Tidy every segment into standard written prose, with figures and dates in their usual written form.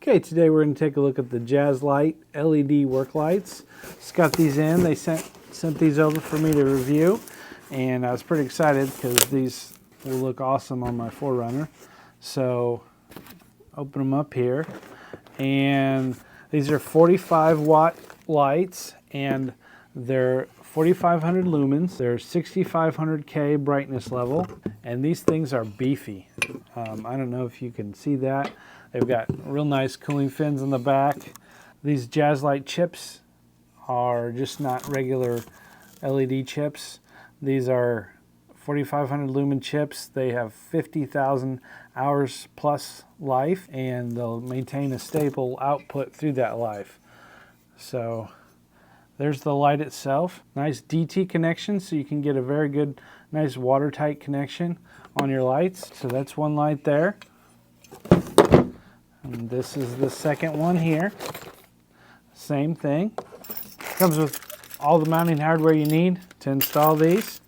Okay, today we're going to take a look at the JASLITE LED work lights. Just got these in. They sent these over for me to review, and I was pretty excited because these will look awesome on my 4Runner. So open them up here, and these are 45 watt lights, and they're 4,500 lumens. They're 6,500K brightness level, and these things are beefy. I don't know if you can see that. They've got real nice cooling fins on the back. These JASLITE chips are just not regular LED chips. These are 4,500 lumen chips. They have 50,000 hours plus life, and they'll maintain a stable output through that life. So there's the light itself. Nice DT connection, so you can get a very good, nice watertight connection on your lights. So that's one light there. And this is the second one here. Same thing. Comes with all the mounting hardware you need to install these.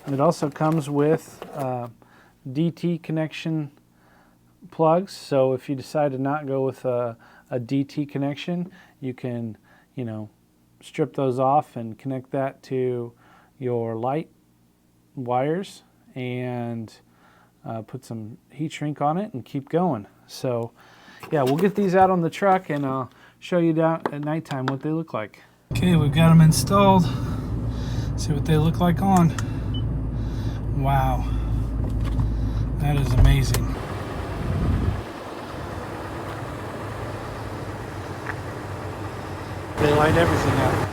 It also comes with DT connection plugs. So if you decide to not go with a DT connection, you can, strip those off and connect that to your light wires and put some heat shrink on it and keep going. So yeah, we'll get these out on the truck and I'll show you down at nighttime what they look like. Okay, we've got them installed. See what they look like on. Wow, that is amazing. They light everything up.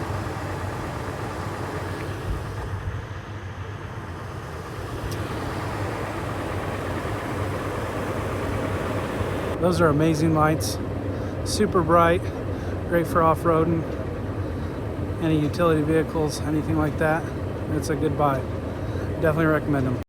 Those are amazing lights, super bright, great for off-roading, any utility vehicles, anything like that. It's a good buy. Definitely recommend them.